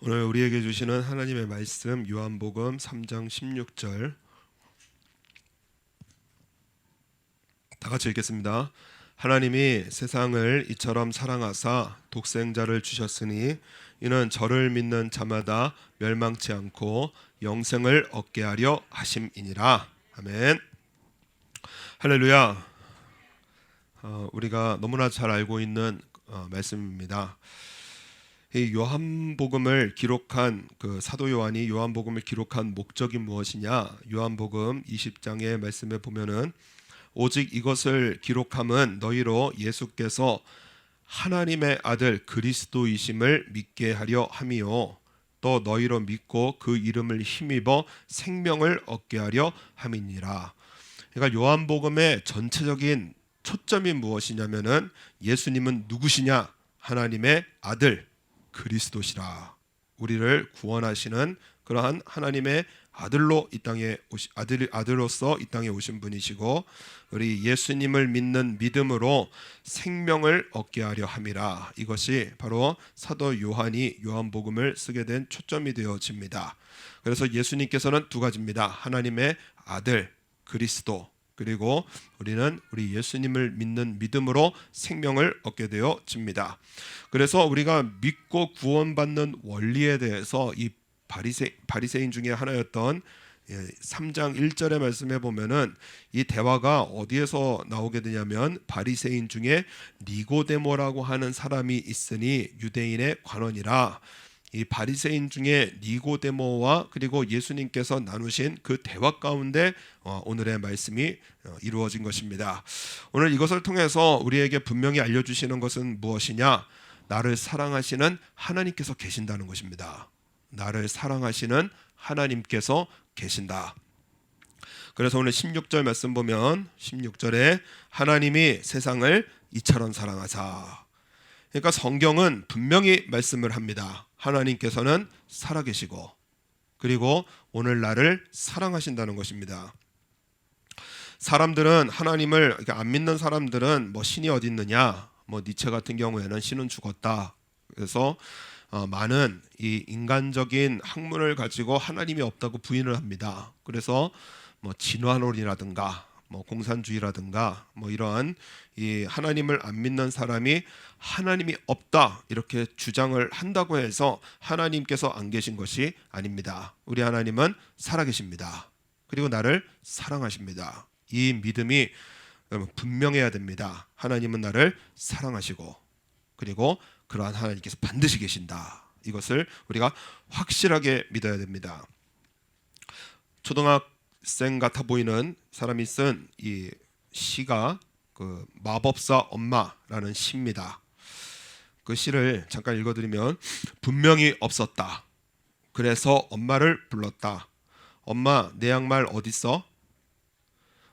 오늘 우리에게 주시는 하나님의 말씀 요한복음 3장 16절 다 같이 읽겠습니다. 하나님이 세상을 이처럼 사랑하사 독생자를 주셨으니 이는 저를 믿는 자마다 멸망치 않고 영생을 얻게 하려 하심이니라. 아멘. 할렐루야. 우리가 너무나 잘 알고 있는 말씀입니다. 이 요한복음을 기록한 사도 요한이 요한복음을 기록한 목적이 무엇이냐? 요한복음 20장의 말씀에 보면은 오직 이것을 기록함은 너희로 예수께서 하나님의 아들 그리스도이심을 믿게 하려 함이요 또 너희로 믿고 그 이름을 힘입어 생명을 얻게 하려 함이니라. 그러니까 요한복음의 전체적인 초점이 무엇이냐면은 예수님은 누구시냐? 하나님의 아들 그리스도시라. 우리를 구원하시는 그러한 하나님의 아들로 이 땅에 아들로서 이 땅에 오신 분이시고 우리 예수님을 믿는 믿음으로 생명을 얻게 하려 함이라. 이것이 바로 사도 요한이 요한복음을 쓰게 된 초점이 되어집니다. 그래서 예수님께서는 두 가지입니다. 하나님의 아들 그리스도, 그리고 우리는 우리 예수님을 믿는 믿음으로 생명을 얻게 되어집니다. 그래서 우리가 믿고 구원받는 원리에 대해서 이 바리새인 중에 하나였던 3장 1절의 말씀에 보면은 이 대화가 어디에서 나오게 되냐면 바리새인 중에 니고데모라고 하는 사람이 있으니 유대인의 관원이라. 이 바리새인 중에 니고데모와 그리고 예수님께서 나누신 그 대화 가운데 오늘의 말씀이 이루어진 것입니다. 오늘 이것을 통해서 우리에게 분명히 알려주시는 것은 무엇이냐? 나를 사랑하시는 하나님께서 계신다는 것입니다. 나를 사랑하시는 하나님께서 계신다. 그래서 오늘 16절 말씀 보면 16절에 하나님이 세상을 이처럼 사랑하사. 그러니까 성경은 분명히 말씀을 합니다. 하나님께서는 살아계시고 그리고 오늘 나를 사랑하신다는 것입니다. 사람들은 하나님을 안 믿는 사람들은 신이 어디 있느냐? 니체 같은 경우에는 신은 죽었다. 그래서 많은 이 인간적인 학문을 가지고 하나님이 없다고 부인을 합니다. 그래서 진화론이라든가 공산주의라든가 이러한 이 하나님을 안 믿는 사람이 하나님이 없다 이렇게 주장을 한다고 해서 하나님께서 안 계신 것이 아닙니다. 우리 하나님은 살아계십니다. 그리고 나를 사랑하십니다. 이 믿음이 분명해야 됩니다. 하나님은 나를 사랑하시고 그리고 그러한 하나님께서 반드시 계신다. 이것을 우리가 확실하게 믿어야 됩니다. 초등학생 같아 보이는 사람이 쓴 이 시가 마법사 엄마라는 시입니다. 그 시를 잠깐 읽어드리면 분명히 없었다. 그래서 엄마를 불렀다. 엄마, 내 양말 어딨어?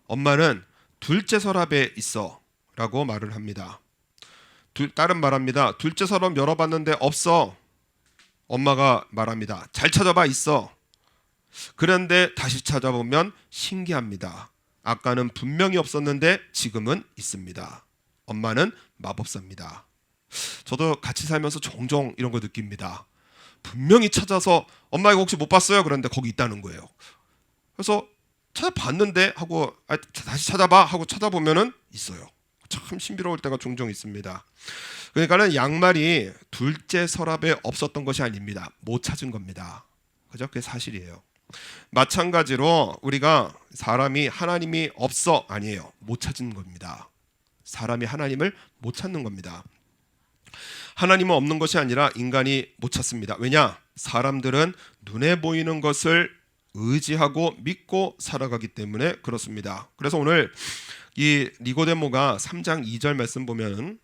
엄마는 둘째 서랍에 있어 라고 말을 합니다. 딸은 말합니다. 둘째 서랍 열어봤는데 없어. 엄마가 말합니다. 잘 찾아봐, 있어. 그런데 다시 찾아보면 신기합니다. 아까는 분명히 없었는데 지금은 있습니다. 엄마는 마법사입니다. 저도 같이 살면서 종종 이런 거 느낍니다. 분명히 찾아서 엄마 이거 혹시 못 봤어요? 그런데 거기 있다는 거예요. 그래서 찾아봤는데 하고 다시 찾아봐 하고 찾아보면은 있어요. 참 신비로울 때가 종종 있습니다. 그러니까는 양말이 둘째 서랍에 없었던 것이 아닙니다. 못 찾은 겁니다. 그죠? 그게 사실이에요. 마찬가지로 우리가 사람이 하나님이 없어 아니에요. 못 찾은 겁니다. 사람이 하나님을 못 찾는 겁니다. 하나님은 없는 것이 아니라 인간이 못 찾습니다. 왜냐? 사람들은 눈에 보이는 것을 의지하고 믿고 살아가기 때문에 그렇습니다. 그래서 오늘 이 니고데모가 3장 2절 말씀 보면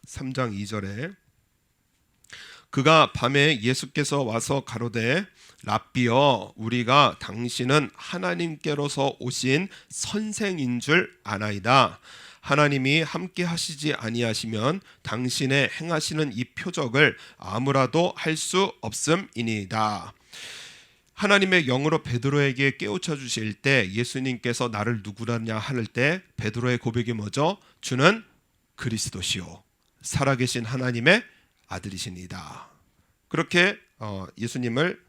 3장 2절에 그가 밤에 예수께서 와서 가로되 랍비여 우리가 당신은 하나님께로서 오신 선생인 줄 아나이다. 하나님이 함께 하시지 아니하시면 당신의 행하시는 이 표적을 아무라도 할 수 없음이니이다. 하나님의 영으로 베드로에게 깨우쳐 주실 때 예수님께서 나를 누구라냐 할 때 베드로의 고백이 뭐죠? 주는 그리스도시요 살아계신 하나님의 아들이시니이다. 그렇게 예수님을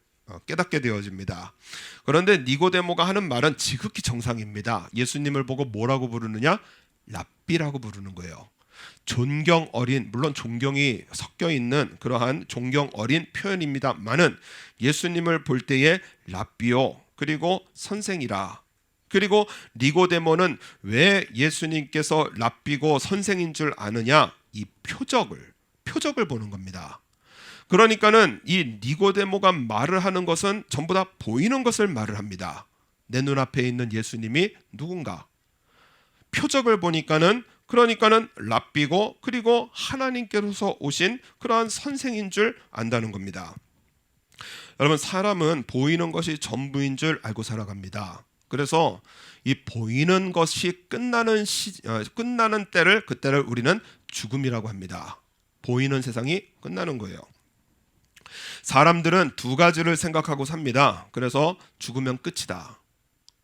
깨닫게 되어집니다. 그런데 니고데모가 하는 말은 지극히 정상입니다. 예수님을 보고 뭐라고 부르느냐? 랍비라고 부르는 거예요. 존경 어린, 물론 존경이 섞여 있는 그러한 존경 어린 표현입니다만은 예수님을 볼 때에 랍비요, 그리고 선생이라. 그리고 니고데모는 왜 예수님께서 랍비고 선생인 줄 아느냐? 이 표적을 보는 겁니다. 그러니까는 이 니고데모가 말을 하는 것은 전부 다 보이는 것을 말을 합니다. 내 눈앞에 있는 예수님이 누군가? 표적을 보니까는, 그러니까는 랍비고 그리고 하나님께로서 오신 그러한 선생인 줄 안다는 겁니다. 여러분, 사람은 보이는 것이 전부인 줄 알고 살아갑니다. 그래서 이 보이는 것이 끝나는 때를, 그때를 우리는 죽음이라고 합니다. 보이는 세상이 끝나는 거예요. 사람들은 두 가지를 생각하고 삽니다. 그래서 죽으면 끝이다.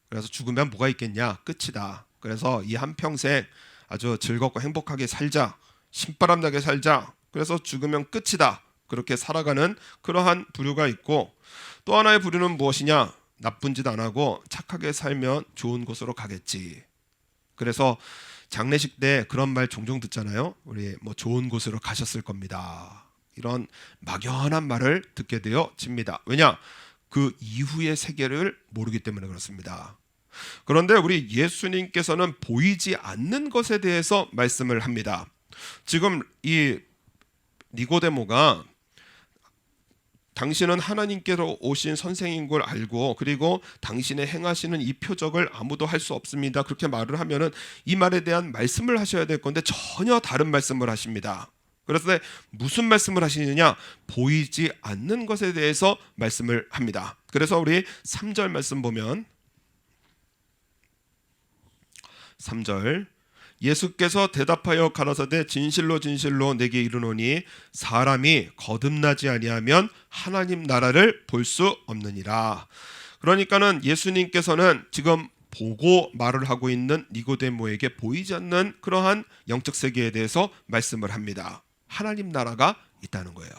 그래서 죽으면 뭐가 있겠냐? 끝이다. 그래서 이 한평생 아주 즐겁고 행복하게 살자, 신바람나게 살자, 그래서 죽으면 끝이다, 그렇게 살아가는 그러한 부류가 있고, 또 하나의 부류는 무엇이냐? 나쁜 짓 안 하고 착하게 살면 좋은 곳으로 가겠지. 그래서 장례식 때 그런 말 종종 듣잖아요. 우리 뭐 좋은 곳으로 가셨을 겁니다. 이런 막연한 말을 듣게 되어집니다. 왜냐? 그 이후의 세계를 모르기 때문에 그렇습니다. 그런데 우리 예수님께서는 보이지 않는 것에 대해서 말씀을 합니다. 지금 이 니고데모가 당신은 하나님께로 오신 선생인 걸 알고, 그리고 당신의 행하시는 이 표적을 아무도 할 수 없습니다, 그렇게 말을 하면은 이 말에 대한 말씀을 하셔야 될 건데 전혀 다른 말씀을 하십니다. 그래서 무슨 말씀을 하시느냐? 보이지 않는 것에 대해서 말씀을 합니다. 그래서 우리 3절 말씀 보면, 3절, 예수께서 대답하여 가라사대 진실로 진실로 내게 이르노니 사람이 거듭나지 아니하면 하나님 나라를 볼 수 없느니라. 그러니까는 예수님께서는 지금 보고 말을 하고 있는 니고데모에게 보이지 않는 그러한 영적 세계에 대해서 말씀을 합니다. 하나님 나라가 있다는 거예요.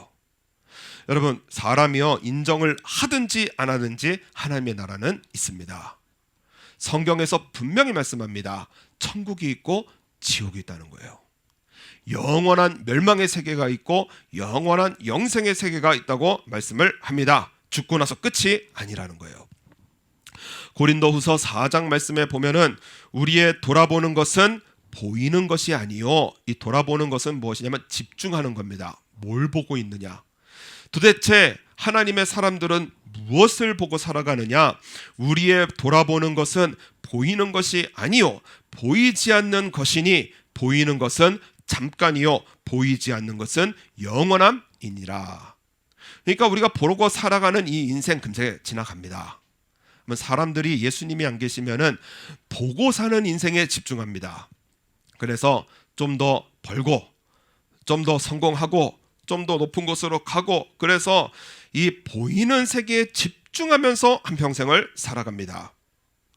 여러분, 사람이요, 인정을 하든지 안 하든지 하나님의 나라는 있습니다. 성경에서 분명히 말씀합니다. 천국이 있고 지옥이 있다는 거예요. 영원한 멸망의 세계가 있고 영원한 영생의 세계가 있다고 말씀을 합니다. 죽고 나서 끝이 아니라는 거예요. 고린도후서 4장 말씀에 보면은 우리의 돌아보는 것은 보이는 것이 아니요, 이 돌아보는 것은 무엇이냐면 집중하는 겁니다. 뭘 보고 있느냐? 도대체 하나님의 사람들은 무엇을 보고 살아가느냐? 우리의 돌아보는 것은 보이는 것이 아니요, 보이지 않는 것이니 보이는 것은 잠깐이요, 보이지 않는 것은 영원함이니라. 그러니까 우리가 보고 살아가는 이 인생 금세 지나갑니다. 사람들이 예수님이 안 계시면은 보고 사는 인생에 집중합니다. 그래서 좀 더 벌고, 좀 더 성공하고, 좀 더 높은 곳으로 가고, 그래서 이 보이는 세계에 집중하면서 한평생을 살아갑니다.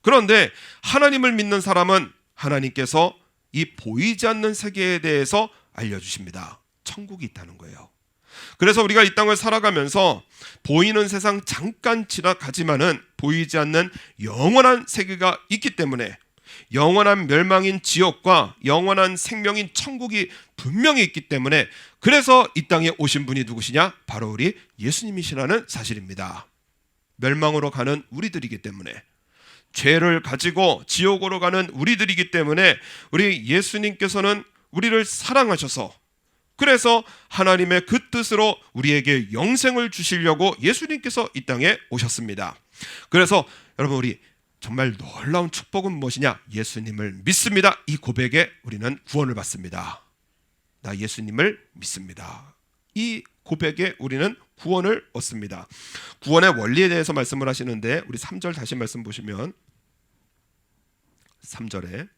그런데 하나님을 믿는 사람은 하나님께서 이 보이지 않는 세계에 대해서 알려주십니다. 천국이 있다는 거예요. 그래서 우리가 이 땅을 살아가면서 보이는 세상 잠깐 지나가지만은 보이지 않는 영원한 세계가 있기 때문에, 영원한 멸망인 지옥과 영원한 생명인 천국이 분명히 있기 때문에, 그래서 이 땅에 오신 분이 누구시냐? 바로 우리 예수님이시라는 사실입니다. 멸망으로 가는 우리들이기 때문에, 죄를 가지고 지옥으로 가는 우리들이기 때문에 우리 예수님께서는 우리를 사랑하셔서, 그래서 하나님의 그 뜻으로 우리에게 영생을 주시려고 예수님께서 이 땅에 오셨습니다. 그래서 여러분, 우리 정말 놀라운 축복은 무엇이냐? 예수님을 믿습니다. 이 고백에 우리는 구원을 받습니다. 나 예수님을 믿습니다. 이 고백에 우리는 구원을 얻습니다. 구원의 원리에 대해서 말씀을 하시는데, 우리 3절 다시 말씀 보시면, 3절에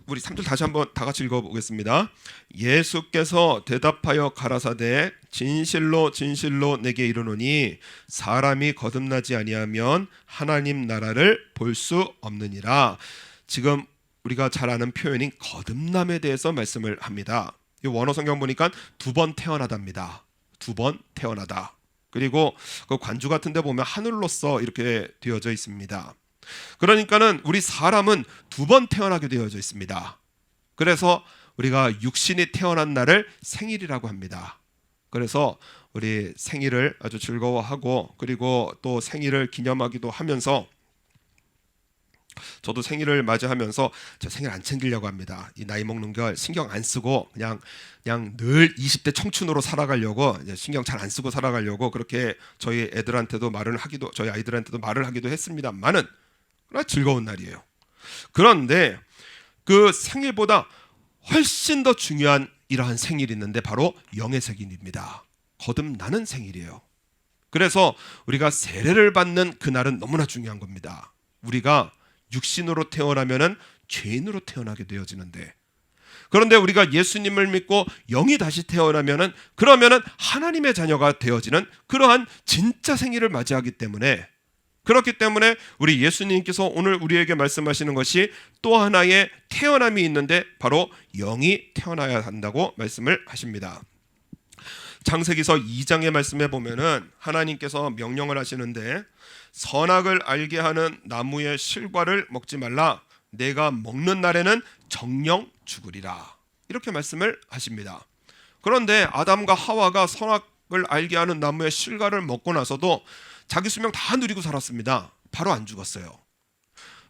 우리 3절 다시 한번 다 같이 읽어보겠습니다. 예수께서 대답하여 가라사대 진실로 진실로 내게 이르노니 사람이 거듭나지 아니하면 하나님 나라를 볼 수 없느니라. 지금 우리가 잘 아는 표현인 거듭남에 대해서 말씀을 합니다. 이 원어 성경 보니까 2번 태어나답니다. 두 번 태어나다. 그리고 그 관주 같은 데 보면 하늘로서 이렇게 되어져 있습니다. 그러니까는 우리 사람은 두 번 태어나게 되어져 있습니다. 그래서 우리가 육신이 태어난 날을 생일이라고 합니다. 그래서 우리 생일을 아주 즐거워하고, 그리고 또 생일을 기념하기도 하면서, 저도 생일을 맞이하면서 제 생일 안 챙기려고 합니다. 이 나이 먹는 걸 신경 안 쓰고 그냥 늘 20대 청춘으로 살아가려고, 신경 잘 안 쓰고 살아가려고 그렇게 저희 아이들한테도 말을 하기도 했습니다만은, 그러나 즐거운 날이에요. 그런데 그 생일보다 훨씬 더 중요한 이러한 생일이 있는데 바로 영의 생일입니다. 거듭나는 생일이에요. 그래서 우리가 세례를 받는 그날은 너무나 중요한 겁니다. 우리가 육신으로 태어나면은 죄인으로 태어나게 되어지는데, 그런데 우리가 예수님을 믿고 영이 다시 태어나면은, 그러면은 하나님의 자녀가 되어지는 그러한 진짜 생일을 맞이하기 때문에, 그렇기 때문에 우리 예수님께서 오늘 우리에게 말씀하시는 것이 또 하나의 태어남이 있는데 바로 영이 태어나야 한다고 말씀을 하십니다. 창세기서 2장의 말씀에 보면은 하나님께서 명령을 하시는데, 선악을 알게 하는 나무의 실과를 먹지 말라. 내가 먹는 날에는 정령 죽으리라. 이렇게 말씀을 하십니다. 그런데 아담과 하와가 선악을 알게 하는 나무의 실과를 먹고 나서도 자기 수명 다 누리고 살았습니다. 바로 안 죽었어요.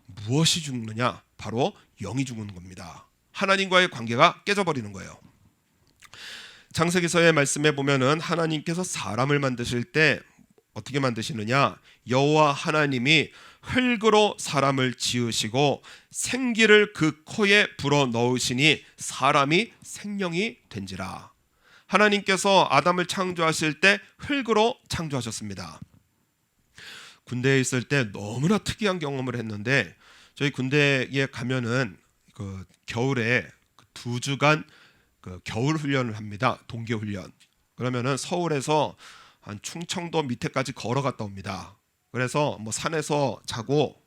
무엇이 죽느냐? 바로 영이 죽는 겁니다. 하나님과의 관계가 깨져버리는 거예요. 창세기서의 말씀에 보면은 하나님께서 사람을 만드실 때 어떻게 만드시느냐? 여호와 하나님이 흙으로 사람을 지으시고 생기를 그 코에 불어 넣으시니 사람이 생명이 된지라. 하나님께서 아담을 창조하실 때 흙으로 창조하셨습니다. 군대에 있을 때 너무나 특이한 경험을 했는데, 저희 군대에 가면은 그 겨울에 2주간 그 겨울 훈련을 합니다. 동계 훈련. 그러면은 서울에서 한 충청도 밑에까지 걸어갔다 옵니다. 그래서 뭐 산에서 자고,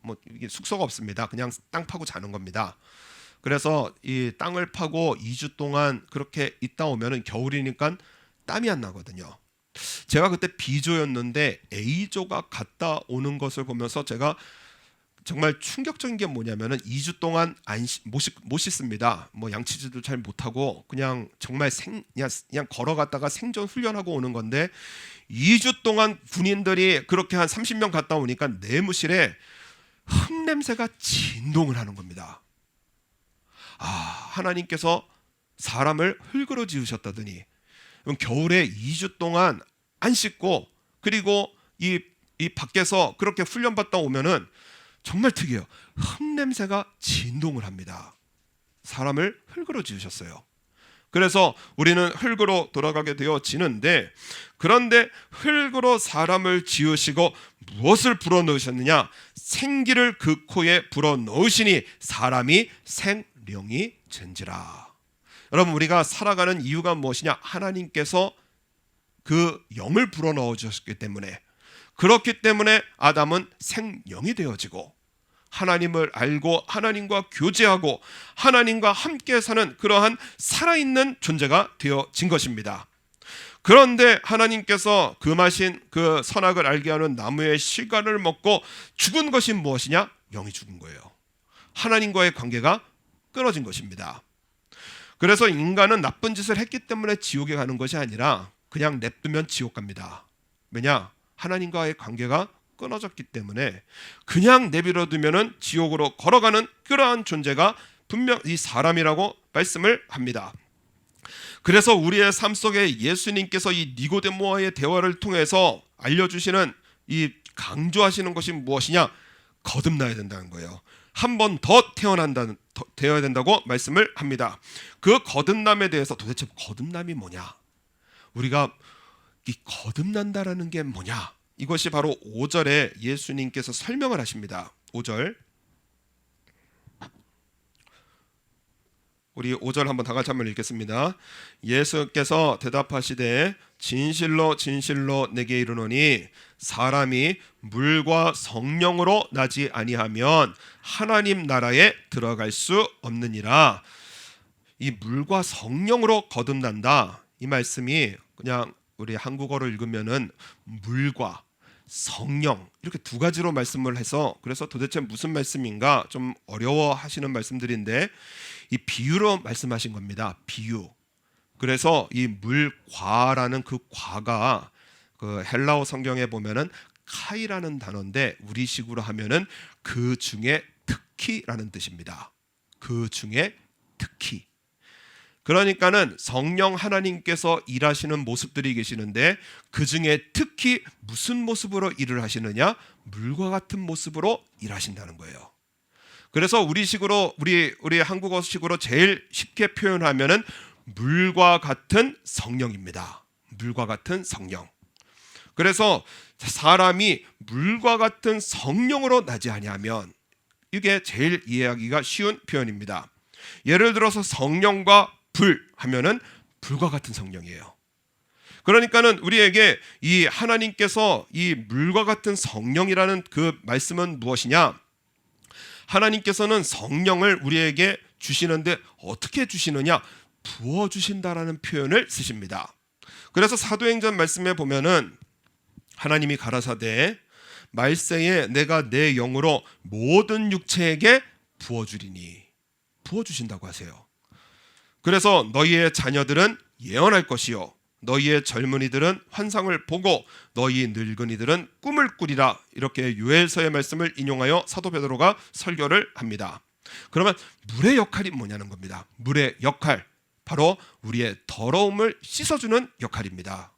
뭐 이게 숙소가 없습니다. 그냥 땅 파고 자는 겁니다. 그래서 이 땅을 파고 2주 동안 그렇게 있다 오면은 겨울이니까 땀이 안 나거든요. 제가 그때 B조였는데 A조가 갔다 오는 것을 보면서 제가 정말 충격적인 게 뭐냐면은 2주 동안 못 씻습니다. 뭐 양치질도 잘 못하고 그냥 정말 그냥 걸어갔다가 생존 훈련하고 오는 건데, 2주 동안 군인들이 그렇게 한 30명 갔다 오니까 내무실에 흙 냄새가 진동을 하는 겁니다. 하나님께서 사람을 흙으로 지으셨다더니 그럼 겨울에 2주 동안 안 씻고, 그리고 이 밖에서 그렇게 훈련받다 오면은 정말 특이해요. 흙 냄새가 진동을 합니다. 사람을 흙으로 지으셨어요. 그래서 우리는 흙으로 돌아가게 되어지는데, 그런데 흙으로 사람을 지으시고 무엇을 불어넣으셨느냐? 생기를 그 코에 불어넣으시니 사람이 생령이 된지라. 여러분, 우리가 살아가는 이유가 무엇이냐? 하나님께서 그 영을 불어넣어 주셨기 때문에, 그렇기 때문에 아담은 생령이 되어지고 하나님을 알고 하나님과 교제하고 하나님과 함께 사는 그러한 살아있는 존재가 되어진 것입니다. 그런데 하나님께서 금하신 그 선악을 알게 하는 나무의 실과를 먹고 죽은 것이 무엇이냐? 영이 죽은 거예요. 하나님과의 관계가 끊어진 것입니다. 그래서 인간은 나쁜 짓을 했기 때문에 지옥에 가는 것이 아니라 그냥 냅두면 지옥 갑니다. 왜냐? 하나님과의 관계가 끊어졌기 때문에 그냥 내버려두면은 지옥으로 걸어가는 그러한 존재가 분명 이 사람이라고 말씀을 합니다. 그래서 우리의 삶 속에 예수님께서 이 니고데모와의 대화를 통해서 알려주시는 이 강조하시는 것이 무엇이냐? 거듭나야 된다는 거예요. 한 번 더 되어야 된다고 말씀을 합니다. 그 거듭남에 대해서 도대체 거듭남이 뭐냐? 우리가 이 거듭난다라는 게 뭐냐? 이것이 바로 5절에 예수님께서 설명을 하십니다. 5절, 우리 5절 한번 다 같이 한번 읽겠습니다. 예수께서 대답하시되 진실로 진실로 내게 이르노니 사람이 물과 성령으로 나지 아니하면 하나님 나라에 들어갈 수 없느니라. 이 물과 성령으로 거듭난다. 이 말씀이 그냥 우리 한국어로 읽으면은 물과 성령 이렇게 두 가지로 말씀을 해서 그래서 도대체 무슨 말씀인가 좀 어려워하시는 말씀들인데 이 비유로 말씀하신 겁니다. 비유. 그래서 이 물과라는 그 과가 그 헬라어 성경에 보면은 카이라는 단어인데 우리식으로 하면은 그 중에 특히라는 뜻입니다. 그 중에 특히. 그러니까는 성령 하나님께서 일하시는 모습들이 계시는데 그 중에 특히 무슨 모습으로 일을 하시느냐? 물과 같은 모습으로 일하신다는 거예요. 그래서 우리식으로 우리 한국어식으로 제일 쉽게 표현하면은 물과 같은 성령입니다. 물과 같은 성령. 그래서 사람이 물과 같은 성령으로 나지 아니하면 이게 제일 이해하기가 쉬운 표현입니다. 예를 들어서 성령과 불 하면은 불과 같은 성령이에요. 그러니까는 우리에게 이 하나님께서 이 물과 같은 성령이라는 그 말씀은 무엇이냐? 하나님께서는 성령을 우리에게 주시는데 어떻게 주시느냐? 부어 주신다라는 표현을 쓰십니다. 그래서 사도행전 말씀에 보면은 하나님이 가라사대 말세에 내가 내 영으로 모든 육체에게 부어 주리니 부어 주신다고 하세요. 그래서 너희의 자녀들은 예언할 것이요 너희의 젊은이들은 환상을 보고 너희 늙은이들은 꿈을 꾸리라. 이렇게 요엘서의 말씀을 인용하여 사도 베드로가 설교를 합니다. 그러면 물의 역할이 뭐냐는 겁니다. 물의 역할 바로 우리의 더러움을 씻어주는 역할입니다.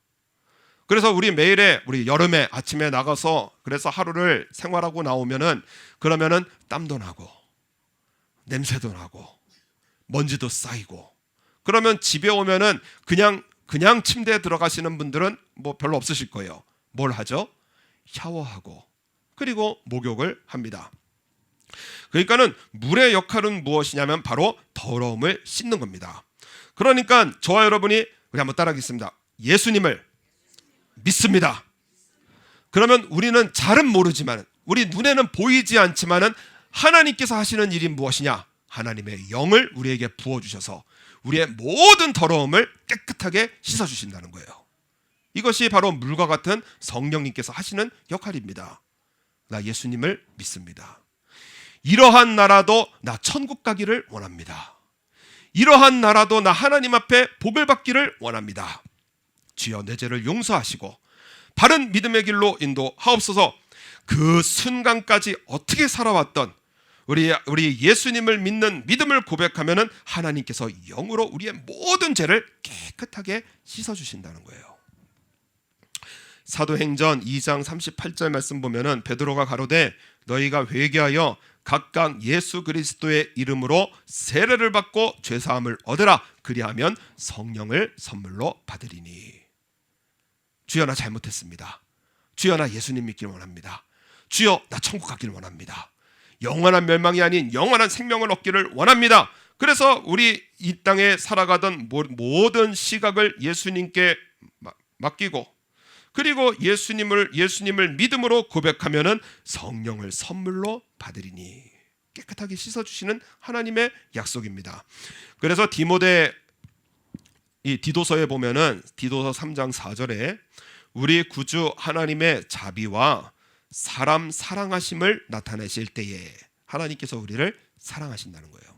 그래서 우리 매일에 우리 여름에 아침에 나가서 그래서 하루를 생활하고 나오면은 그러면은 땀도 나고 냄새도 나고 먼지도 쌓이고 그러면 집에 오면은 그냥 침대에 들어가시는 분들은 뭐 별로 없으실 거예요. 뭘 하죠? 샤워하고 그리고 목욕을 합니다. 그러니까는 물의 역할은 무엇이냐면 바로 더러움을 씻는 겁니다. 그러니까 저와 여러분이 우리 한번 따라하겠습니다. 예수님을 믿습니다. 그러면 우리는 잘은 모르지만 우리 눈에는 보이지 않지만은 하나님께서 하시는 일이 무엇이냐? 하나님의 영을 우리에게 부어주셔서 우리의 모든 더러움을 깨끗하게 씻어주신다는 거예요. 이것이 바로 물과 같은 성령님께서 하시는 역할입니다. 나 예수님을 믿습니다. 이러한 나라도 나 천국 가기를 원합니다. 이러한 나라도 나 하나님 앞에 복을 받기를 원합니다. 주여 내 죄를 용서하시고 바른 믿음의 길로 인도하옵소서. 그 순간까지 어떻게 살아왔던 우리 예수님을 믿는 믿음을 고백하면은 하나님께서 영으로 우리의 모든 죄를 깨끗하게 씻어주신다는 거예요. 사도행전 2장 38절 말씀 보면은 베드로가 가로되 너희가 회개하여 각각 예수 그리스도의 이름으로 세례를 받고 죄사함을 얻으라. 그리하면 성령을 선물로 받으리니. 주여 나 잘못했습니다. 주여 나 예수님 믿기를 원합니다. 주여 나 천국 가기를 원합니다. 영원한 멸망이 아닌 영원한 생명을 얻기를 원합니다. 그래서 우리 이 땅에 살아가던 모든 시각을 예수님께 맡기고 그리고 예수님을 믿음으로 고백하면은 성령을 선물로 받으리니. 깨끗하게 씻어주시는 하나님의 약속입니다. 그래서 디도서에 보면은 디도서 3장 4절에 우리 구주 하나님의 자비와 사람 사랑하심을 나타내실 때에 하나님께서 우리를 사랑하신다는 거예요.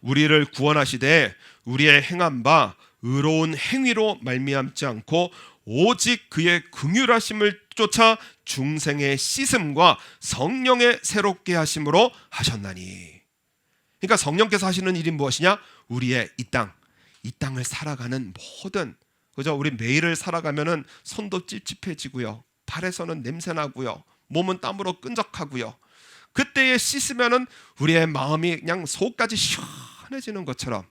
우리를 구원하시되 우리의 행한 바 의로운 행위로 말미암지 않고 오직 그의 긍휼하심을 쫓아 중생의 씻음과 성령의 새롭게 하심으로 하셨나니. 그러니까 성령께서 하시는 일이 무엇이냐? 우리의 이 땅을 살아가는 모든 그죠? 우리 매일을 살아가면은 손도 찝찝해지고요. 발에서는 냄새나고요. 몸은 땀으로 끈적하고요. 그때에 씻으면은 우리의 마음이 그냥 속까지 시원해지는 것처럼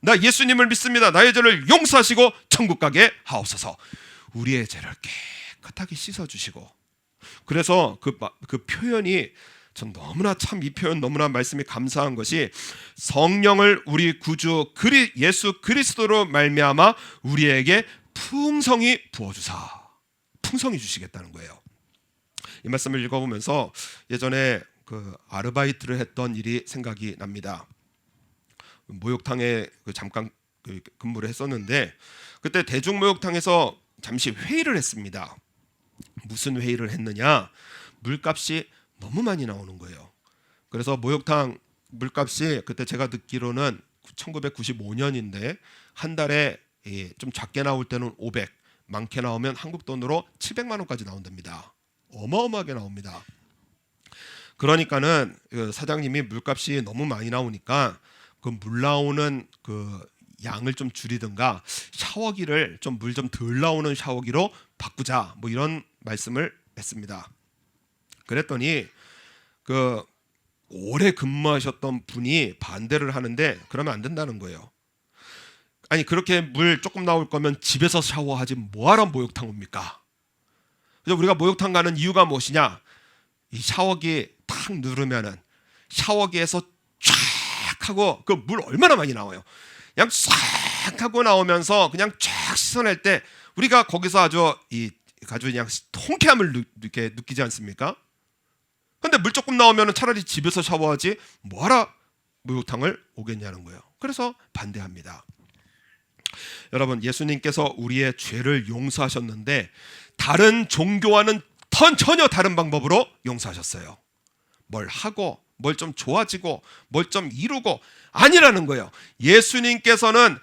나 예수님을 믿습니다. 나의 죄를 용서하시고 천국 가게 하옵소서. 우리의 죄를 깨끗하게 씻어주시고 그래서 그 표현이 전 너무나 참 이 표현 너무나 말씀이 감사한 것이 성령을 우리 구주 예수 그리스도로 말미암아 우리에게 풍성히 부어주사 풍성히 주시겠다는 거예요. 이 말씀을 읽어보면서 예전에 그 아르바이트를 했던 일이 생각이 납니다. 목욕탕에 잠깐 근무를 했었는데 그때 대중목욕탕에서 잠시 회의를 했습니다. 무슨 회의를 했느냐? 물값이 너무 많이 나오는 거예요. 그래서 목욕탕 물값이 그때 제가 듣기로는 1995년인데 한 달에 좀 작게 나올 때는 500, 많게 나오면 한국 돈으로 700만 원까지 나온답니다. 어마어마하게 나옵니다. 그러니까는 그 사장님이 물값이 너무 많이 나오니까 그 물 나오는 그 양을 좀 줄이든가 샤워기를 좀 물 좀 덜 나오는 샤워기로 바꾸자 뭐 이런 말씀을 했습니다. 그랬더니 그 오래 근무하셨던 분이 반대를 하는데 그러면 안 된다는 거예요. 아니 그렇게 물 조금 나올 거면 집에서 샤워하지 뭐하러 목욕탕 옵니까? 그래서 우리가 목욕탕 가는 이유가 무엇이냐? 이 샤워기 탁 누르면은 샤워기에서 쫙 하고 그 물 얼마나 많이 나와요. 그냥 싹 하고 나오면서 그냥 쫙 씻어낼 때 우리가 거기서 아주 그냥 통쾌함을 이렇게 느끼지 않습니까? 근데 물 조금 나오면 차라리 집에서 샤워하지 뭐하러 목욕탕을 오겠냐는 거예요. 그래서 반대합니다. 여러분, 예수님께서 우리의 죄를 용서하셨는데 다른 종교와는 전혀 다른 방법으로 용서하셨어요. 뭘 하고 뭘 좀 좋아지고 뭘 좀 이루고 아니라는 거예요. 예수님께서는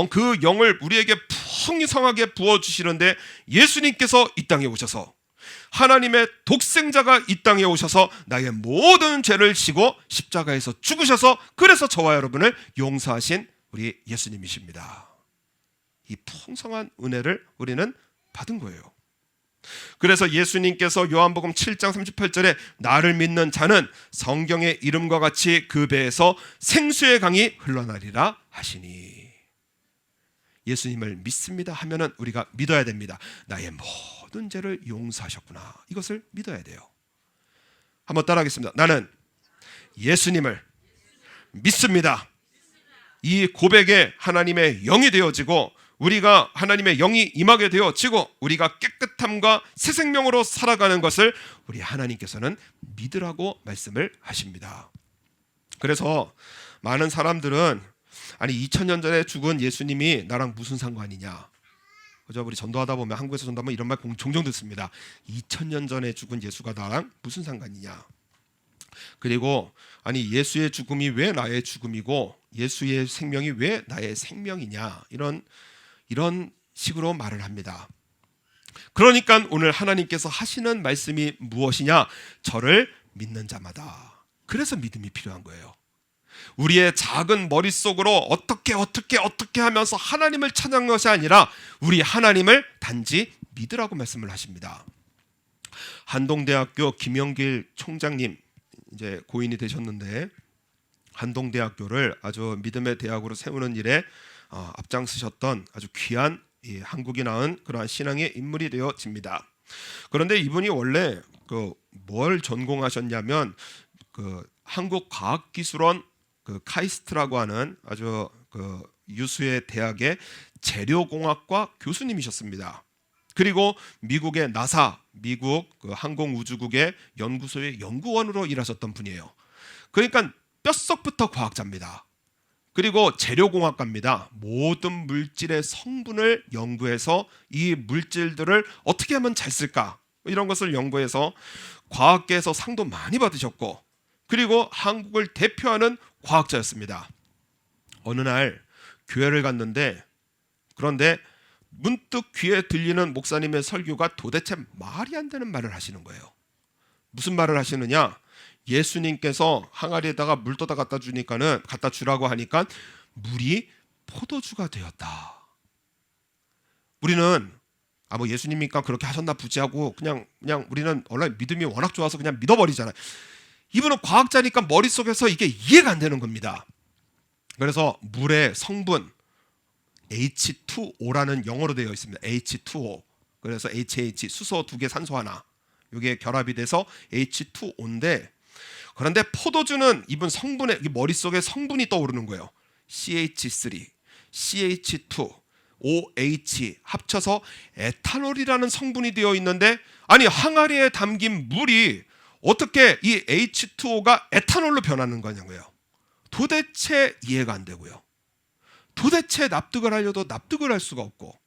그 영을 우리에게 풍성하게 부어주시는데 예수님께서 이 땅에 오셔서 하나님의 독생자가 이 땅에 오셔서 나의 모든 죄를 지고 십자가에서 죽으셔서 그래서 저와 여러분을 용서하신 우리 예수님이십니다. 이 풍성한 은혜를 우리는 받은 거예요. 그래서 예수님께서 요한복음 7장 38절에 나를 믿는 자는 성경의 이름과 같이 그 배에서 생수의 강이 흘러나리라 하시니, 예수님을 믿습니다 하면은 우리가 믿어야 됩니다. 나의 모든 죄를 용서하셨구나, 이것을 믿어야 돼요. 한번 따라하겠습니다. 나는 예수님을 믿습니다. 이 고백에 하나님의 영이 되어지고 우리가 하나님의 영이 임하게 되어지고 우리가 깨끗함과 새 생명으로 살아가는 것을 우리 하나님께서는 믿으라고 말씀을 하십니다. 그래서 많은 사람들은 아니 2000년 전에 죽은 예수님이 나랑 무슨 상관이냐, 그죠? 우리 전도하다 보면, 한국에서 전도하면 이런 말 종종 듣습니다. 2000년 전에 죽은 예수가 나랑 무슨 상관이냐. 그리고 아니 예수의 죽음이 왜 나의 죽음이고 예수의 생명이 왜 나의 생명이냐, 이런 식으로 말을 합니다. 그러니까 오늘 하나님께서 하시는 말씀이 무엇이냐? 저를 믿는 자마다. 그래서 믿음이 필요한 거예요. 우리의 작은 머릿속으로 어떻게 하면서 하나님을 찾는 것이 아니라 우리 하나님을 단지 믿으라고 말씀을 하십니다. 한동대학교 김영길 총장님, 이제 고인이 되셨는데 한동대학교를 아주 믿음의 대학으로 세우는 일에 앞장서셨던 아주 귀한 한국이 낳은 그러한 신앙의 인물이 되어집니다. 그런데 이분이 원래 뭘 전공하셨냐면 한국과학기술원 카이스트라고 하는 아주 유수의 대학의 재료공학과 교수님이셨습니다. 그리고 미국의 나사, 미국 항공우주국의 연구소의 연구원으로 일하셨던 분이에요. 그러니까 뼛속부터 과학자입니다. 그리고 재료공학과입니다. 모든 물질의 성분을 연구해서 이 물질들을 어떻게 하면 잘 쓸까, 이런 것을 연구해서 과학계에서 상도 많이 받으셨고, 그리고 한국을 대표하는 과학자였습니다. 어느 날 교회를 갔는데, 그런데 문득 귀에 들리는 목사님의 설교가 도대체 말이 안 되는 말을 하시는 거예요. 무슨 말을 하시느냐? 예수님께서 항아리에다가 물 떠다 갖다 주라고 하니까 물이 포도주가 되었다. 우리는 뭐 예수님이니까 그렇게 하셨나 보지 하고 그냥 우리는 원래 믿음이 워낙 좋아서 그냥 믿어버리잖아요. 이분은 과학자니까 머릿속에서 이게 이해가 안 되는 겁니다. 그래서 물의 성분 H2O라는 영어로 되어 있습니다. H2O. 그래서 HH, 수소 2개, 산소 하나, 이게 결합이 돼서 H2O인데, 그런데 포도주는 이분 성분에, 머릿속에 성분이 떠오르는 거예요. CH3, CH2, OH 합쳐서 에탄올이라는 성분이 되어 있는데, 아니 항아리에 담긴 물이 어떻게 이 H2O가 에탄올로 변하는 거냐고요. 도대체 이해가 안 되고요. 도대체 납득을 하려도 납득을 할 수가 없고,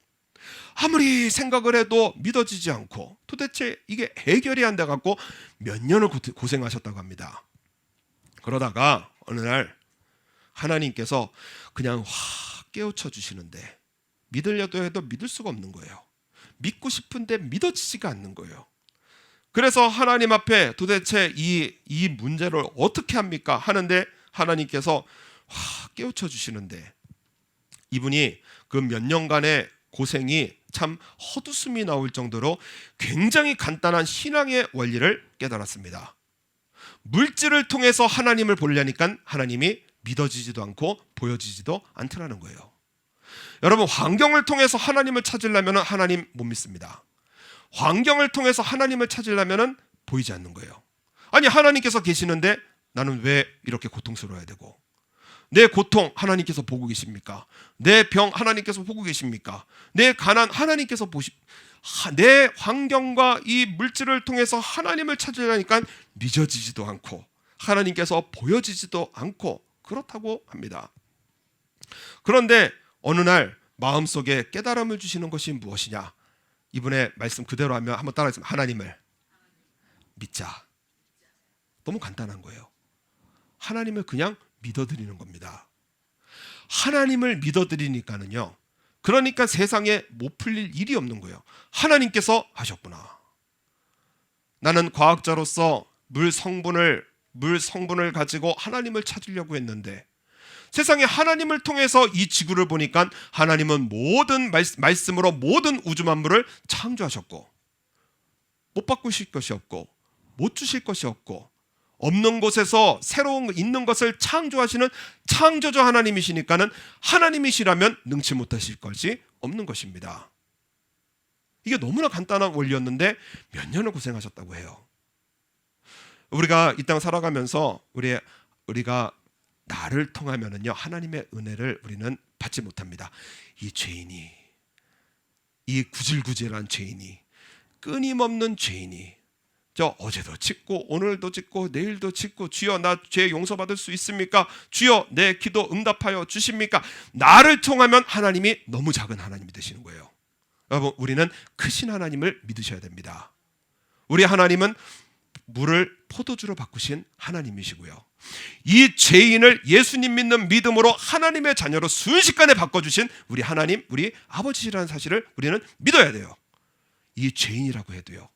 아무리 생각을 해도 믿어지지 않고, 도대체 이게 해결이 안 돼 갖고 몇 년을 고생하셨다고 합니다. 그러다가 어느 날 하나님께서 그냥 확 깨우쳐 주시는데, 믿으려도 해도 믿을 수가 없는 거예요. 믿고 싶은데 믿어지지가 않는 거예요. 그래서 하나님 앞에 도대체 이 문제를 어떻게 합니까? 하는데 하나님께서 확 깨우쳐 주시는데, 이분이 그 몇 년간의 고생이 참 헛웃음이 나올 정도로 굉장히 간단한 신앙의 원리를 깨달았습니다. 물질을 통해서 하나님을 보려니까 하나님이 믿어지지도 않고 보여지지도 않더라는 거예요. 여러분, 환경을 통해서 하나님을 찾으려면 하나님 못 믿습니다. 환경을 통해서 하나님을 찾으려면 보이지 않는 거예요. 아니, 하나님께서 계시는데 나는 왜 이렇게 고통스러워야 되고, 내 고통 하나님께서 보고 계십니까? 내 병 하나님께서 보고 계십니까? 내 가난 하나님께서 내 환경과 이 물질을 통해서 하나님을 찾으려니까 믿어지지도 않고 하나님께서 보여지지도 않고 그렇다고 합니다. 그런데 어느 날 마음속에 깨달음을 주시는 것이 무엇이냐? 이분의 말씀 그대로 하면 한번 따라하겠습니다. 하나님을 믿자. 너무 간단한 거예요. 하나님을 그냥 믿어드리는 겁니다. 하나님을 믿어드리니까는요, 그러니까 세상에 못 풀릴 일이 없는 거예요. 하나님께서 하셨구나. 나는 과학자로서 물 성분을 가지고 하나님을 찾으려고 했는데, 세상에 하나님을 통해서 이 지구를 보니까 하나님은 모든 말씀으로 모든 우주 만물을 창조하셨고, 못 바꾸실 것이 없고 못 주실 것이 없고, 없는 곳에서 새로운 있는 것을 창조하시는 창조주 하나님이시니까는 하나님이시라면 능치 못하실 것이 없는 것입니다. 이게 너무나 간단한 원리였는데 몇 년을 고생하셨다고 해요. 우리가 이 땅 살아가면서 우리가 나를 통하면은요, 하나님의 은혜를 우리는 받지 못합니다. 이 죄인이, 이 구질구질한 죄인이, 끊임없는 죄인이, 저 어제도 짓고 오늘도 짓고 내일도 짓고, 주여 나 죄 용서받을 수 있습니까? 주여 내 기도 응답하여 주십니까? 나를 통하면 하나님이 너무 작은 하나님이 되시는 거예요. 여러분, 우리는 크신 하나님을 믿으셔야 됩니다. 우리 하나님은 물을 포도주로 바꾸신 하나님이시고요, 이 죄인을 예수님 믿는 믿음으로 하나님의 자녀로 순식간에 바꿔주신 우리 하나님, 우리 아버지시라는 사실을 우리는 믿어야 돼요. 이 죄인이라고 해도요,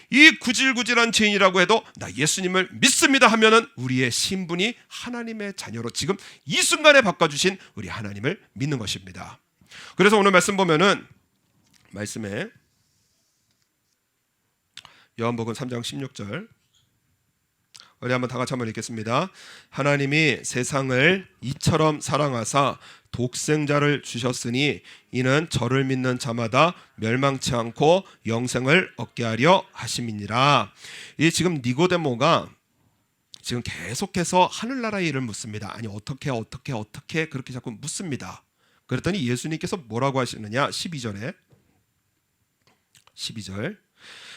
이 구질구질한 죄인이라고 해도 나 예수님을 믿습니다 하면은 우리의 신분이 하나님의 자녀로 지금 이 순간에 바꿔주신 우리 하나님을 믿는 것입니다. 그래서 오늘 말씀 보면은, 말씀에 요한복음 3장 16절, 우리 한번 다 같이 한번 읽겠습니다. 하나님이 세상을 이처럼 사랑하사 독생자를 주셨으니 이는 저를 믿는 자마다 멸망치 않고 영생을 얻게 하려 하심이니라. 이 지금 니고데모가 지금 계속해서 하늘나라의 일을 묻습니다. 아니 어떻게 그렇게 자꾸 묻습니다. 그랬더니 예수님께서 뭐라고 하시느냐? 12절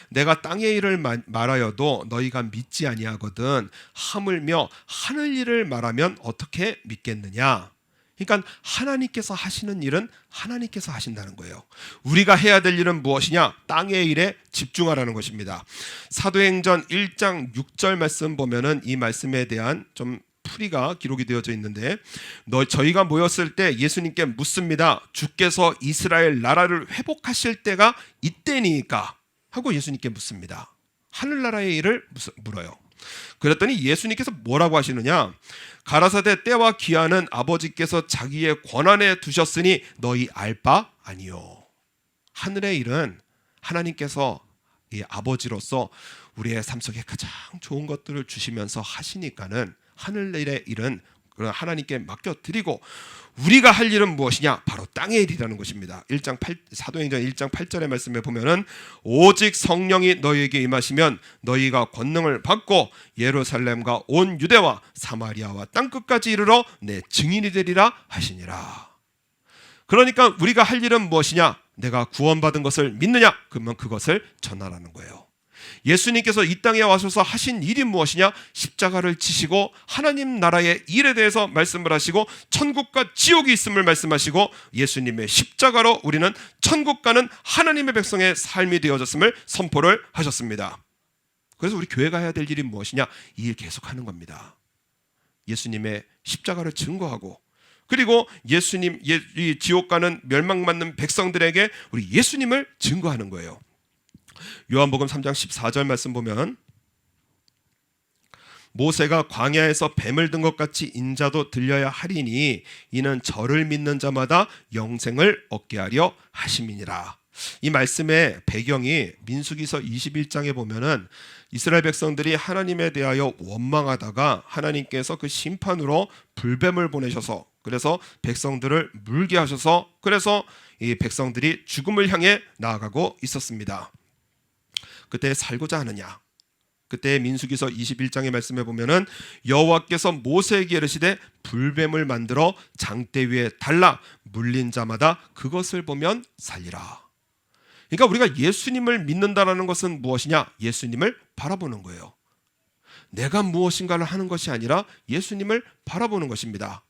내가 땅의 일을 말하여도 너희가 믿지 아니하거든 하물며 하늘 일을 말하면 어떻게 믿겠느냐? 그러니까 하나님께서 하시는 일은 하나님께서 하신다는 거예요. 우리가 해야 될 일은 무엇이냐? 땅의 일에 집중하라는 것입니다. 사도행전 1장 6절 말씀 보면은 이 말씀에 대한 좀 풀이가 기록이 되어져 있는데, 저희가 모였을 때 예수님께 묻습니다. 주께서 이스라엘 나라를 회복하실 때가 이때니까 하고 예수님께 묻습니다. 하늘나라의 일을 물어요. 그랬더니 예수님께서 뭐라고 하시느냐? 가라사대 때와 기한은 아버지께서 자기의 권한에 두셨으니 너희 알 바 아니요. 하늘의 일은 하나님께서 이 아버지로서 우리의 삶 속에 가장 좋은 것들을 주시면서 하시니까는 하늘의 일은 하나님께 맡겨드리고, 우리가 할 일은 무엇이냐? 바로 땅의 일이라는 것입니다. 사도행전 1장 8절의 말씀에 보면은 오직 성령이 너희에게 임하시면 너희가 권능을 받고 예루살렘과 온 유대와 사마리아와 땅끝까지 이르러 내 증인이 되리라 하시니라. 그러니까 우리가 할 일은 무엇이냐? 내가 구원받은 것을 믿느냐? 그러면 그것을 전하라는 거예요. 예수님께서 이 땅에 와셔서 하신 일이 무엇이냐? 십자가를 지시고 하나님 나라의 일에 대해서 말씀을 하시고 천국과 지옥이 있음을 말씀하시고 예수님의 십자가로 우리는 천국 가는 하나님의 백성의 삶이 되어졌음을 선포를 하셨습니다. 그래서 우리 교회가 해야 될 일이 무엇이냐? 이 일 계속하는 겁니다. 예수님의 십자가를 증거하고 그리고 예수님 이 지옥 가는 멸망받는 백성들에게 우리 예수님을 증거하는 거예요. 요한복음 3장 14절 말씀 보면 모세가 광야에서 뱀을 든 것 같이 인자도 들려야 하리니 이는 저를 믿는 자마다 영생을 얻게 하려 하심이니라. 이 말씀의 배경이 민수기서 21장에 보면은 이스라엘 백성들이 하나님에 대하여 원망하다가 하나님께서 그 심판으로 불뱀을 보내셔서 그래서 백성들을 물게 하셔서 그래서 이 백성들이 죽음을 향해 나아가고 있었습니다. 그때 살고자 하느냐? 그때 민수기서 21장의 말씀에 보면은 여호와께서 모세에게 이르시되 불뱀을 만들어 장대 위에 달라 물린 자마다 그것을 보면 살리라. 그러니까 우리가 예수님을 믿는다라는 것은 무엇이냐? 예수님을 바라보는 거예요. 내가 무엇인가를 하는 것이 아니라 예수님을 바라보는 것입니다.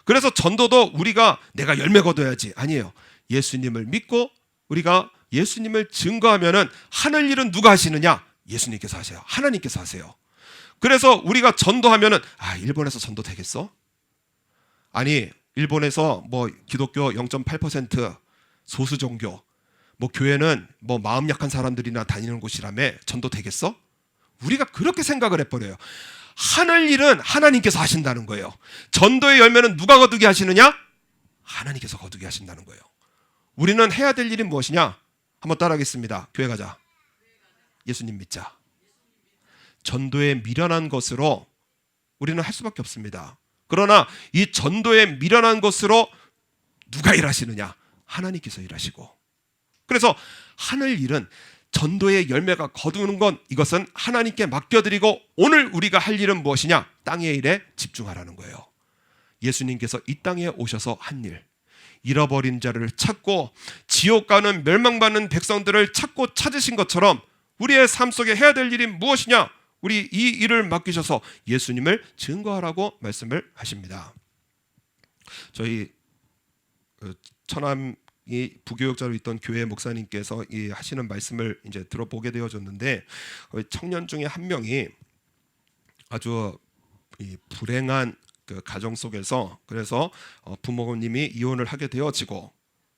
그래서 전도도 우리가 내가 열매 거둬야지 아니에요. 예수님을 믿고 우리가 예수님을 증거하면은 하늘 일은 누가 하시느냐? 예수님께서 하세요. 하나님께서 하세요. 그래서 우리가 전도하면은 일본에서 전도 되겠어? 아니 일본에서 뭐 기독교 0.8% 소수 종교 뭐 교회는 뭐 마음 약한 사람들이나 다니는 곳이라며 전도 되겠어? 우리가 그렇게 생각을 해버려요. 하늘 일은 하나님께서 하신다는 거예요. 전도의 열매는 누가 거두게 하시느냐? 하나님께서 거두게 하신다는 거예요. 우리는 해야 될 일이 무엇이냐? 한번 따라하겠습니다. 교회 가자. 예수님 믿자. 전도에 미련한 것으로 우리는 할 수밖에 없습니다. 그러나 이 전도에 미련한 것으로 누가 일하시느냐? 하나님께서 일하시고. 그래서 하늘 일은 전도의 열매가 거두는 건 이것은 하나님께 맡겨드리고 오늘 우리가 할 일은 무엇이냐? 땅의 일에 집중하라는 거예요. 예수님께서 이 땅에 오셔서 한 일, 잃어버린 자를 찾고 지옥 가는 멸망받는 백성들을 찾고 찾으신 것처럼 우리의 삶 속에 해야 될 일이 무엇이냐? 우리 이 일을 맡기셔서 예수님을 증거하라고 말씀을 하십니다. 저희 천암 이 부교육자로 있던 교회 목사님께서 이 하시는 말씀을 이제 들어보게 되어졌는데 청년 중에 한 명이 아주 이 불행한 그 가정 속에서 그래서 부모님이 이혼을 하게 되어지고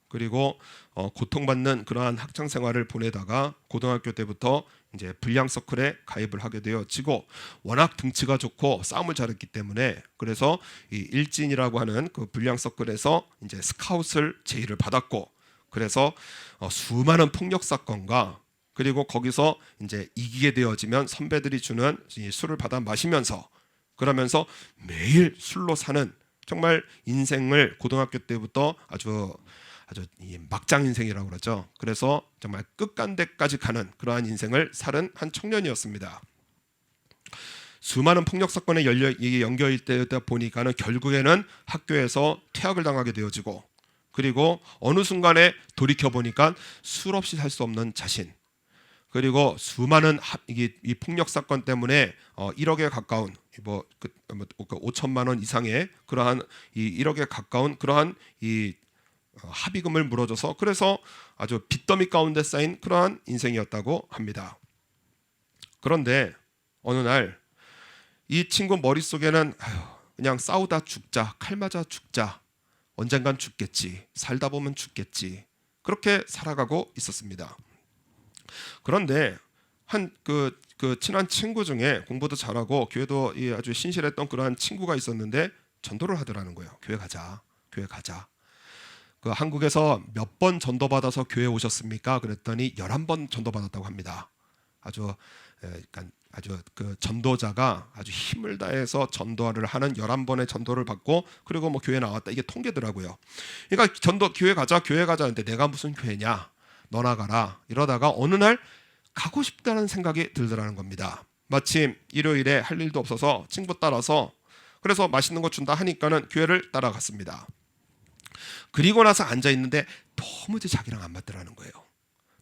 그리고 고통받는 그러한 학창 생활을 보내다가 고등학교 때부터 이제 불량 서클에 가입을 하게 되어지고 워낙 등치가 좋고 싸움을 잘했기 때문에 그래서 이 일진이라고 하는 그 불량 서클에서 이제 스카웃을 제의를 받았고 그래서 수많은 폭력 사건과 그리고 거기서 이제 이기게 되어지면 선배들이 주는 이 술을 받아 마시면서 그러면서 매일 술로 사는 정말 인생을 고등학교 때부터 아주 막장 인생이라고 그러죠. 그래서 정말 끝간데까지 가는 그러한 인생을 살은 한 청년이었습니다. 수많은 폭력 사건에 연결되다 보니까는 결국에는 학교에서 퇴학을 당하게 되어지고 그리고 어느 순간에 돌이켜 보니까 술 없이 살 수 없는 자신 그리고 수많은 이 폭력 사건 때문에 1억에 가까운 5천만 원 이상의 그러한 이 1억에 가까운 그러한 이 합의금을 물어줘서 그래서 아주 빚더미 가운데 쌓인 그러한 인생이었다고 합니다. 그런데 어느 날 이 친구 머릿속에는 그냥 싸우다 죽자, 칼 맞아 죽자, 언젠간 죽겠지, 살다 보면 죽겠지 그렇게 살아가고 있었습니다. 그런데 한 그 친한 친구 중에 공부도 잘하고 교회도 아주 신실했던 그러한 친구가 있었는데 전도를 하더라는 거예요. 교회 가자, 교회 가자. 그 한국에서 몇 번 전도받아서 교회 오셨습니까? 그랬더니 11번 전도받았다고 합니다. 아주 그 전도자가 아주 힘을 다해서 전도를 하는 11번의 전도를 받고 그리고 뭐 교회 나왔다 이게 통계더라고요. 그러니까 교회 가자 하는데 내가 무슨 교회냐? 너나 가라. 이러다가 어느 날 가고 싶다는 생각이 들더라는 겁니다. 마침 일요일에 할 일도 없어서 친구 따라서 그래서 맛있는 거 준다 하니까는 교회를 따라갔습니다. 그리고 나서 앉아 있는데 도무지 자기랑 안 맞더라는 거예요.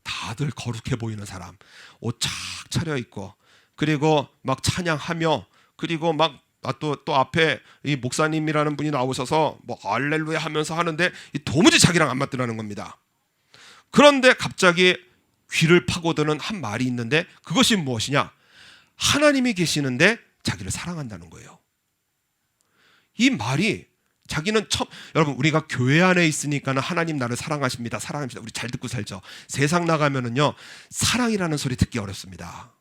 다 다들 거룩해 보이는 사람, 옷 착 차려입고, 그리고 막 찬양하며, 그리고 막 또 앞에 이 목사님이라는 분이 나오셔서 뭐 할렐루야 하면서 하는데 도무지 자기랑 안 맞더라는 겁니다. 그런데 갑자기 귀를 파고드는 한 말이 있는데, 그것이 무엇이냐? 하나님이 계시는데 자기를 사랑한다는 거예요. 이 말이 자기는 여러분, 우리가 교회 안에 있으니까는 하나님 나를 사랑하십니다, 사랑합니다, 우리 잘 듣고 살죠. 세상 나가면은요, 사랑이라는 소리 듣기 어렵습니다.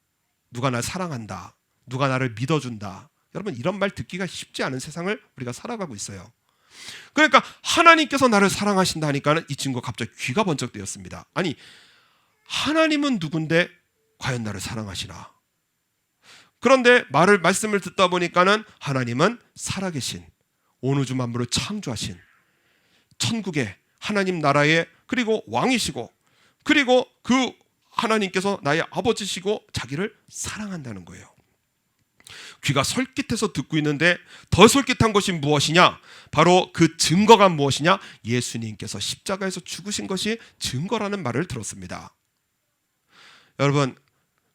누가 날 사랑한다, 누가 나를 믿어준다, 여러분 이런 말 듣기가 쉽지 않은 세상을 우리가 살아가고 있어요. 그러니까 하나님께서 나를 사랑하신다 하니까는 이 친구가 갑자기 귀가 번쩍 뜨였습니다. 아니, 하나님은 누군데 과연 나를 사랑하시나? 그런데 말씀을 듣다 보니까는 하나님은 살아계신, 온 우주 만물을 창조하신 천국의 하나님 나라의 그리고 왕이시고, 그리고 그 하나님께서 나의 아버지시고 자기를 사랑한다는 거예요. 귀가 솔깃해서 듣고 있는데, 더 솔깃한 것이 무엇이냐? 바로 그 증거가 무엇이냐? 예수님께서 십자가에서 죽으신 것이 증거라는 말을 들었습니다. 여러분,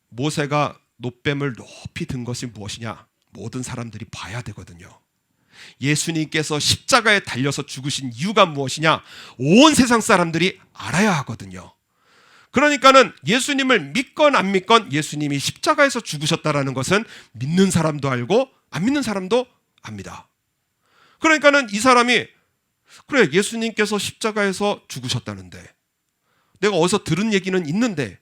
모세가 놋뱀을 높이 든 것이 무엇이냐? 모든 사람들이 봐야 되거든요. 예수님께서 십자가에 달려서 죽으신 이유가 무엇이냐? 온 세상 사람들이 알아야 하거든요. 그러니까는 예수님을 믿건 안 믿건 예수님이 십자가에서 죽으셨다라는 것은 믿는 사람도 알고 안 믿는 사람도 압니다. 그러니까는 이 사람이, 그래, 예수님께서 십자가에서 죽으셨다는데, 내가 어디서 들은 얘기는 있는데,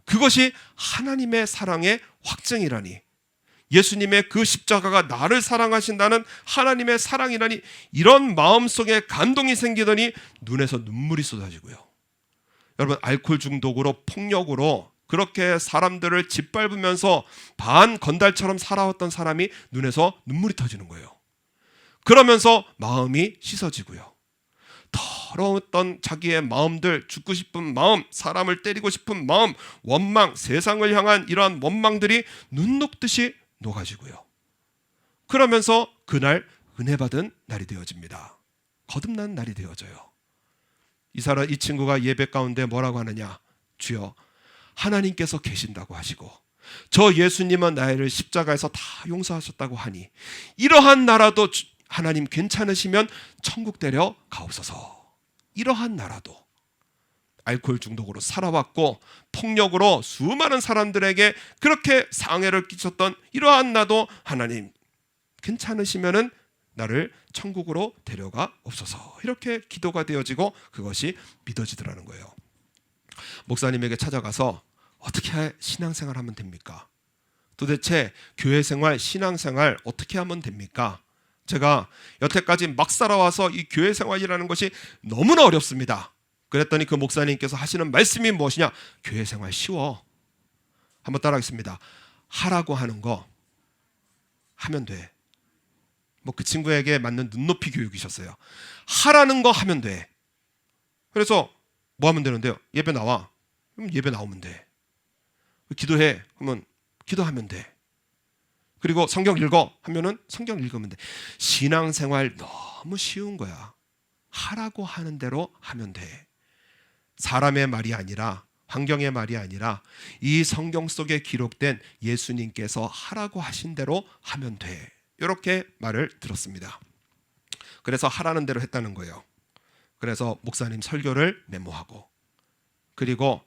그것이 하나님의 사랑의 확증이라니, 예수님의 그 십자가가 나를 사랑하신다는 하나님의 사랑이라니, 이런 마음속에 감동이 생기더니 눈에서 눈물이 쏟아지고요. 여러분, 알코올 중독으로, 폭력으로 그렇게 사람들을 짓밟으면서 반건달처럼 살아왔던 사람이 눈에서 눈물이 터지는 거예요. 그러면서 마음이 씻어지고요. 더러웠던 자기의 마음들, 죽고 싶은 마음, 사람을 때리고 싶은 마음, 원망, 세상을 향한 이러한 원망들이 눈 녹듯이 녹아지고요. 그러면서 그날 은혜 받은 날이 되어집니다. 거듭난 날이 되어져요. 이 친구가 예배 가운데 뭐라고 하느냐? 주여, 하나님께서 계신다고 하시고 저 예수님은 나를 십자가에서 다 용서하셨다고 하니, 이러한 나라도 하나님 괜찮으시면 천국 데려 가옵소서. 이러한 나라도, 알코올 중독으로 살아왔고 폭력으로 수많은 사람들에게 그렇게 상해를 끼쳤던 이러한 나도 하나님 괜찮으시면은 나를 천국으로 데려가 옵소서. 이렇게 기도가 되어지고 그것이 믿어지더라는 거예요. 목사님에게 찾아가서 어떻게 신앙생활 하면 됩니까? 도대체 교회생활, 신앙생활 어떻게 하면 됩니까? 제가 여태까지 막 살아와서 이 교회생활이라는 것이 너무나 어렵습니다. 그랬더니 그 목사님께서 하시는 말씀이 무엇이냐? 교회생활 쉬워. 한번 따라하겠습니다. 하라고 하는 거 하면 돼. 뭐 그 친구에게 맞는 눈높이 교육이셨어요. 하라는 거 하면 돼. 그래서 뭐 하면 되는데요? 예배 나와. 그럼 예배 나오면 돼. 기도해. 그러면 기도하면 돼. 그리고 성경 읽어 하면은 성경 읽으면 돼. 신앙생활 너무 쉬운 거야. 하라고 하는 대로 하면 돼. 사람의 말이 아니라, 환경의 말이 아니라 이 성경 속에 기록된 예수님께서 하라고 하신 대로 하면 돼. 이렇게 말을 들었습니다. 그래서 하라는 대로 했다는 거예요. 그래서 목사님 설교를 메모하고, 그리고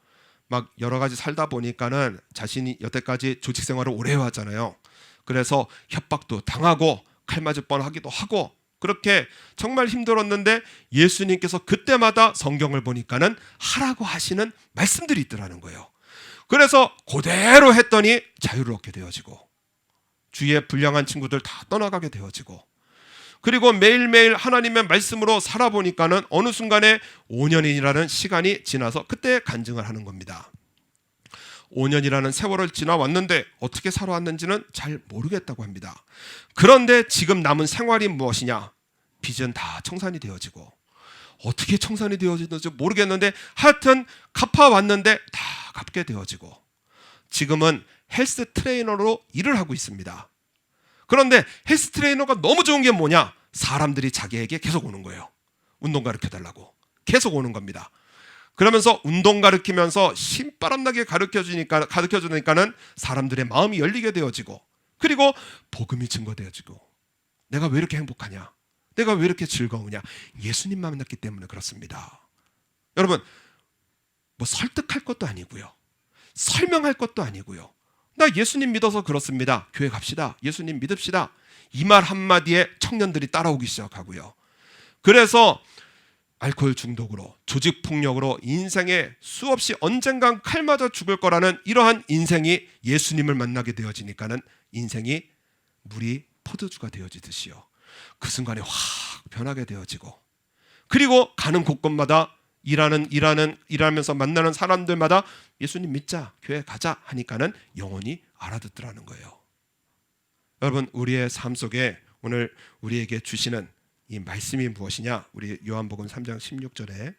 막 여러 가지 살다 보니까는 자신이 여태까지 조직 생활을 오래 해왔잖아요. 그래서 협박도 당하고 칼 맞을 뻔하기도 하고, 그렇게 정말 힘들었는데 예수님께서 그때마다 성경을 보니까는 하라고 하시는 말씀들이 있더라는 거예요. 그래서 그대로 했더니 자유를 얻게 되어지고, 주위의 불량한 친구들 다 떠나가게 되어지고, 그리고 매일매일 하나님의 말씀으로 살아보니까는 어느 순간에 5년이라는 시간이 지나서 그때 간증을 하는 겁니다. 5년이라는 세월을 지나왔는데 어떻게 살아왔는지는 잘 모르겠다고 합니다. 그런데 지금 남은 생활이 무엇이냐? 빚은 다 청산이 되어지고, 어떻게 청산이 되어지는지 모르겠는데 하여튼 갚아왔는데 다 갚게 되어지고, 지금은 헬스 트레이너로 일을 하고 있습니다. 그런데 헬스 트레이너가 너무 좋은 게 뭐냐? 사람들이 자기에게 계속 오는 거예요. 운동 가르쳐달라고 계속 오는 겁니다. 그러면서 운동 가르치면서 신바람나게 가르쳐주니까는 사람들의 마음이 열리게 되어지고, 그리고 복음이 증거되어지고, 내가 왜 이렇게 행복하냐, 내가 왜 이렇게 즐거우냐, 예수님 만났기 때문에 그렇습니다. 여러분, 뭐 설득할 것도 아니고요, 설명할 것도 아니고요, 나 예수님 믿어서 그렇습니다, 교회 갑시다, 예수님 믿읍시다, 이 말 한마디에 청년들이 따라오기 시작하고요. 그래서 알코올 중독으로, 조직폭력으로 인생에 수없이 언젠간 칼 맞아 죽을 거라는 이러한 인생이 예수님을 만나게 되어지니까는 인생이 물이 포도주가 되어지듯이요, 그 순간에 확 변하게 되어지고, 그리고 가는 곳곳마다 일하면서 만나는 사람들마다 예수님 믿자, 교회 가자 하니까는 영혼이 알아듣더라는 거예요. 여러분, 우리의 삶 속에 오늘 우리에게 주시는 이 말씀이 무엇이냐? 우리 요한복음 3장 16절에,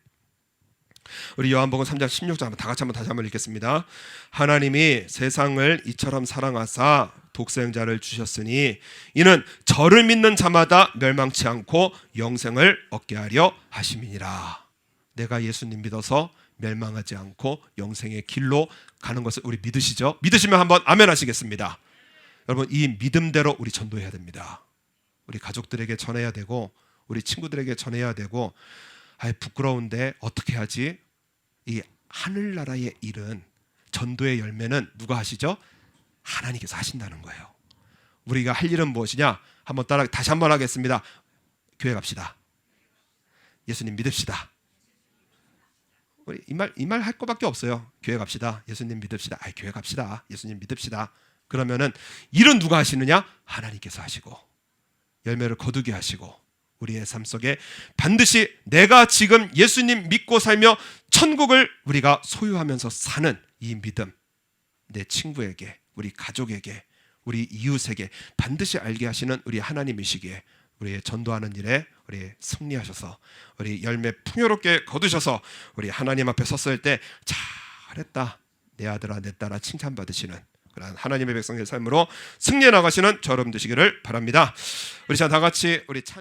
우리 요한복음 3장 16절 다 같이 다시 한번 읽겠습니다. 하나님이 세상을 이처럼 사랑하사 독생자를 주셨으니 이는 저를 믿는 자마다 멸망치 않고 영생을 얻게 하려 하심이니라. 내가 예수님 믿어서 멸망하지 않고 영생의 길로 가는 것을 우리 믿으시죠? 믿으시면 한번 아멘 하시겠습니다. 여러분, 이 믿음대로 우리 전도해야 됩니다. 우리 가족들에게 전해야 되고, 우리 친구들에게 전해야 되고, 부끄러운데 어떻게 하지? 이 하늘나라의 일은, 전도의 열매는 누가 하시죠? 하나님께서 하신다는 거예요. 우리가 할 일은 무엇이냐? 다시 한번 하겠습니다. 교회 갑시다. 예수님 믿읍시다. 우리 이 말 할 것밖에 없어요. 교회 갑시다. 예수님 믿읍시다. 교회 갑시다. 예수님 믿읍시다. 그러면은 일은 누가 하시느냐? 하나님께서 하시고, 열매를 거두게 하시고, 우리의 삶 속에 반드시 내가 지금 예수님 믿고 살며 천국을 우리가 소유하면서 사는 이 믿음, 내 친구에게, 우리 가족에게, 우리 이웃에게 반드시 알게 하시는 우리 하나님이시기에, 우리의 전도하는 일에 우리 승리하셔서, 우리 열매 풍요롭게 거두셔서 우리 하나님 앞에 섰을 때 잘했다, 내 아들아 내 딸아 칭찬받으시는 그런 하나님의 백성의 삶으로 승리해 나가시는 저 여러분 되시기를 바랍니다. 우리 자 다 같이 우리 찬